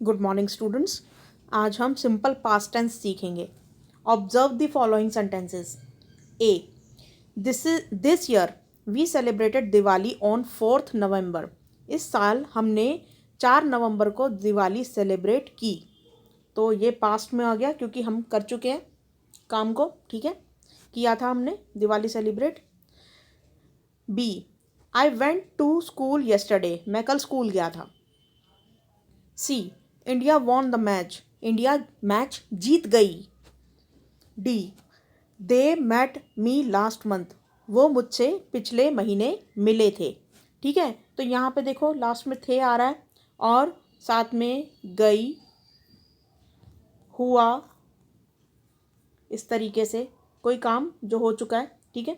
Good morning students. आज हम simple past tense सीखेंगे। Observe the following sentences. A, this year we celebrated Diwali on 4 November. इस साल हमने 4 नवंबर को दिवाली सेलिब्रेट की। तो ये पास्ट में आ गया क्योंकि हम कर चुके हैं काम को, ठीक है, किया था हमने Diwali celebrate. B, I went to school yesterday. मैं कल स्कूल गया था। C, India won the match. India match जीत गई। D, they met me last month. वो मुझसे पिछले महीने मिले थे। ठीक है, तो यहाँ पे देखो लास्ट में थे आ रहा है और साथ में गई, हुआ, इस तरीके से कोई काम जो हो चुका है। ठीक है,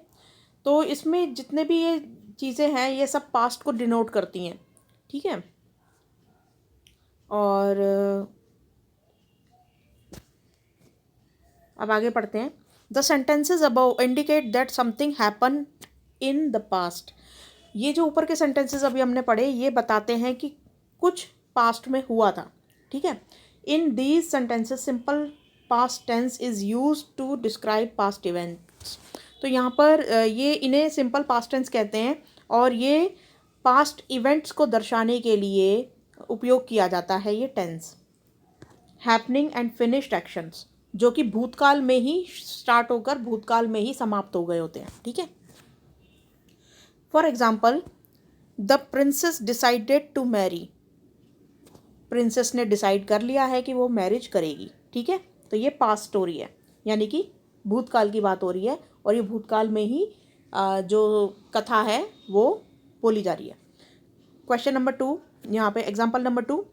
तो इसमें जितने भी ये चीज़ें हैं ये सब पास्ट को डिनोट करती हैं। ठीक है, और अब आगे पढ़ते हैं। The sentences above indicate that something happen in the past. ये जो ऊपर के सेंटेंसेज अभी हमने पढ़े ये बताते हैं कि कुछ पास्ट में हुआ था। ठीक है, in these sentences simple past tense is use to describe past events. तो यहाँ पर ये इन्हें सिंपल पास्ट टेंस कहते हैं और ये पास्ट इवेंट्स को दर्शाने के लिए उपयोग किया जाता है ये टेंस। हैपनिंग एंड फिनिश्ड एक्शंस, जो कि भूतकाल में ही स्टार्ट होकर भूतकाल में ही समाप्त हो गए होते हैं। ठीक है, for example, the princess decided to marry. Princess ने डिसाइड कर लिया है कि वो मैरिज करेगी। ठीक है, तो ये पास्ट स्टोरी है, यानी कि भूतकाल की बात हो रही है और ये भूतकाल में ही जो कथा है वो बोली जा रही है। क्वेश्चन नंबर 2, यहाँ पे example number 2,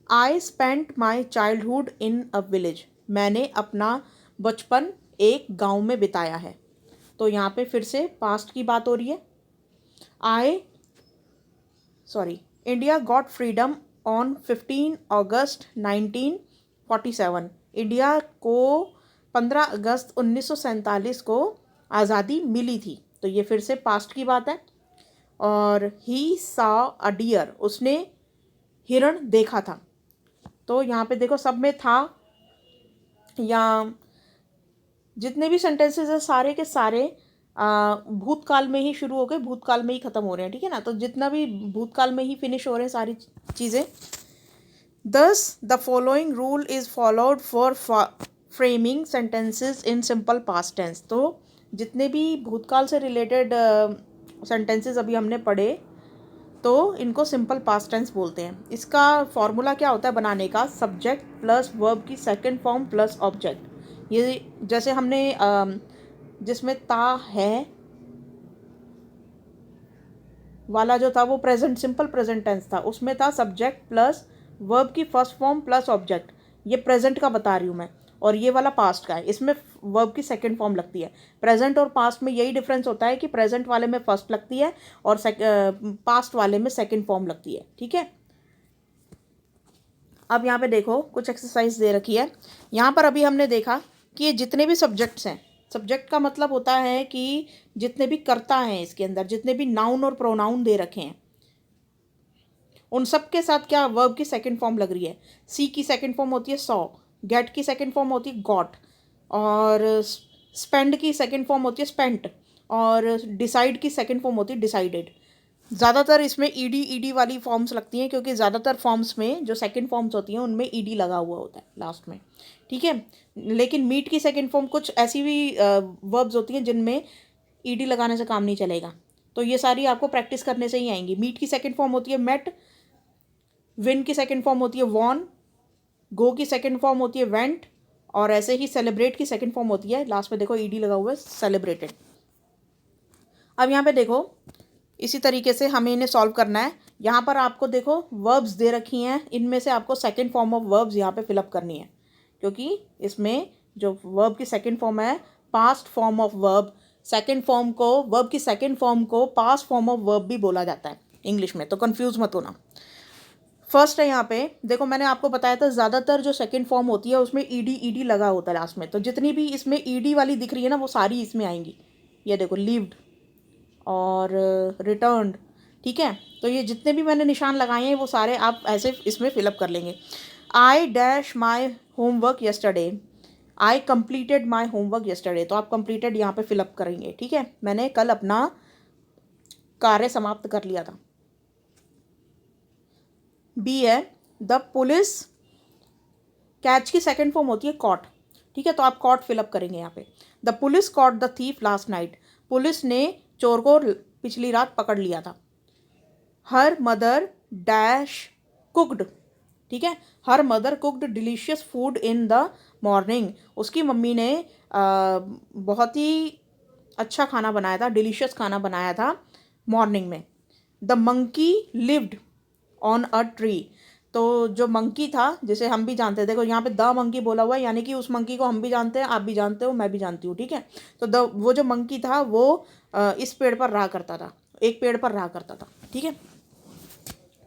I spent my childhood in a village. मैंने अपना बचपन एक गांव में बिताया है। तो यहाँ पे फिर से पास्ट की बात हो रही है। India got freedom on 15 August 1947। India को 15 अगस्त 1947 को आज़ादी मिली थी। तो ये फिर से पास्ट की बात है। और ही सा अ डियर, उसने हिरण देखा था। तो यहाँ पे देखो सब में था, या जितने भी सेंटेंसेस है सारे के सारे भूतकाल में ही शुरू हो गए, भूतकाल में ही ख़त्म हो रहे हैं। ठीक है ना, तो जितना भी भूतकाल में ही फिनिश हो रहे हैं सारी चीज़ें। Thus the following rule is followed for framing sentences in simple past tense. तो जितने भी भूतकाल से रिलेटेड सेंटेंसेस अभी हमने पढ़े तो इनको सिंपल पास्ट टेंस बोलते हैं। इसका फॉर्मूला क्या होता है बनाने का? सब्जेक्ट प्लस वर्ब की सेकंड फॉर्म प्लस ऑब्जेक्ट। ये जैसे हमने जिसमें ता है वाला जो था वो प्रेजेंट, सिंपल प्रेजेंट टेंस था, उसमें था सब्जेक्ट प्लस वर्ब की फर्स्ट फॉर्म प्लस ऑब्जेक्ट। ये प्रेजेंट का बता रही हूँ मैं, और ये वाला पास्ट का है, इसमें वर्ब की सेकंड फॉर्म लगती है। प्रेजेंट और पास्ट में यही डिफरेंस होता है कि प्रेजेंट वाले में फर्स्ट लगती है और पास्ट वाले में सेकंड फॉर्म लगती है। ठीक है, अब यहाँ पे देखो कुछ एक्सरसाइज दे रखी है। यहाँ पर अभी हमने देखा कि ये जितने भी सब्जेक्ट्स हैं, सब्जेक्ट का मतलब होता है कि जितने भी कर्ता हैं इसके अंदर, जितने भी नाउन और प्रोनाउन दे रखे हैं, उन सब के साथ क्या वर्ब की सेकंड फॉर्म लग रही है। सी की सेकंड फॉर्म होती है सॉ, गेट की सेकंड फॉर्म होती है गॉट, और स्पेंड की सेकंड फॉर्म होती है स्पेंट, और डिसाइड की सेकंड फॉर्म होती है डिसाइडेड। ज़्यादातर इसमें ईडी वाली फॉर्म्स लगती हैं क्योंकि ज़्यादातर फॉर्म्स में जो सेकंड फॉर्म्स होती हैं उनमें ईडी लगा हुआ होता है लास्ट में। ठीक है, लेकिन मीट की सेकंड फॉर्म कुछ ऐसी भी वर्ब्स होती हैं जिनमें ईडी लगाने से काम नहीं चलेगा। तो ये सारी आपको प्रैक्टिस करने से ही आएंगी। मीट की सेकंड फॉर्म होती है मेट, विन की सेकंड फॉर्म होती है वॉन, गो की सेकंड फॉर्म होती है वेंट, और ऐसे ही सेलिब्रेट की सेकंड फॉर्म होती है, लास्ट में देखो ईडी लगा हुआ है, सेलिब्रेटेड। अब यहाँ पे देखो इसी तरीके से हमें इन्हें सॉल्व करना है। यहाँ पर आपको देखो वर्ब्स दे रखी हैं, इनमें से आपको सेकंड फॉर्म ऑफ वर्ब्स यहाँ पे फिलअप करनी है, क्योंकि इसमें जो वर्ब की सेकंड फॉर्म है past form of verb, second form को, वर्ब की सेकंड फॉर्म को पास्ट फॉर्म ऑफ वर्ब भी बोला जाता है इंग्लिश में, तो कंफ्यूज मत होना। फर्स्ट है यहाँ पे देखो, मैंने आपको बताया था ज़्यादातर जो सेकंड फॉर्म होती है उसमें ईडी लगा होता है लास्ट में। तो जितनी भी इसमें ईडी वाली दिख रही है ना वो सारी इसमें आएंगी। ये देखो लिव्ड और रिटर्न्ड, ठीक है, तो ये जितने भी मैंने निशान लगाए हैं वो सारे आप ऐसे इसमें फिलअप कर लेंगे। I dash my homework yesterday, I completed my homework yesterday, तो आप कंप्लीटेड यहाँ पे फिलअप करेंगे। ठीक है, मैंने कल अपना कार्य समाप्त कर लिया था। बी है द पुलिस, कैच की सेकंड फॉर्म होती है कॉट। ठीक है, तो आप कॉट फिलअप करेंगे यहाँ पे। The police caught the thief last night, police ने चोर को पिछली रात पकड़ लिया था। हर मदर डैश कुकड, ठीक है, her mother cooked delicious food in the morning, उसकी मम्मी ने बहुत ही अच्छा खाना बनाया था, डिलीशियस खाना बनाया था मॉर्निंग में। The monkey lived on a tree, तो जो मंकी था जिसे हम भी जानते थे, देखो यहाँ पे द मंकी बोला हुआ है, यानी कि उस मंकी को हम भी जानते हैं, आप भी जानते हो, मैं भी जानती हूँ। ठीक है, तो वो जो मंकी था वो इस पेड़ पर रहा करता था, एक पेड़ पर रहा करता था। ठीक है,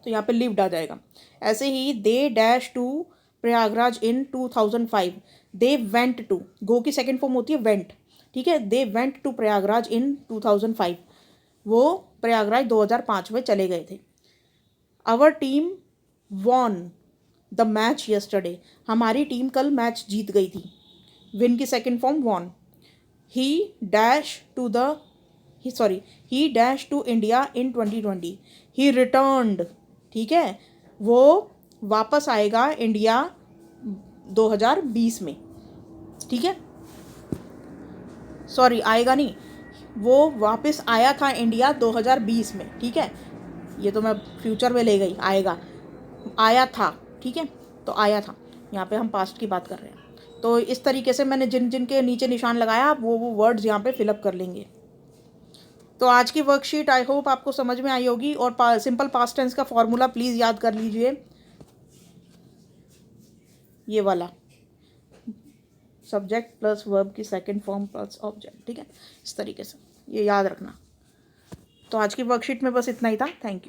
तो यहाँ पे लिव्ड आ जाएगा। ऐसे ही they dash to Prayagraj in 2005, they went to, go की सेकेंड फॉर्म होती है वेंट। ठीक है, they went to Prayagraj in 2005, वो प्रयागराज 2005 में चले गए थे। Our team won the match yesterday, हमारी टीम कल मैच जीत गई थी। विन की second form won. He dash to the he dash to India in 2020, he returned, ठीक है, वो वापस आएगा इंडिया 2020 में। ठीक है, सॉरी आएगा नहीं, वो वापस आया था इंडिया 2020 में। ठीक है, ये तो मैं फ्यूचर में ले गई, आएगा, आया था। ठीक है, तो आया था, यहाँ पे हम पास्ट की बात कर रहे हैं। तो इस तरीके से मैंने जिन जिन के नीचे निशान लगाया, आप वो वर्ड्स यहाँ पे फिलअप कर लेंगे। तो आज की वर्कशीट आई होप आपको समझ में आई होगी। और सिंपल पास्ट टेंस का फॉर्मूला प्लीज़ याद कर लीजिए, ये वाला, सब्जेक्ट प्लस वर्ब की सेकंड फॉर्म प्लस ऑब्जेक्ट। ठीक है, इस तरीके से ये याद रखना। तो आज की वर्कशीट में बस इतना ही था। Thank you.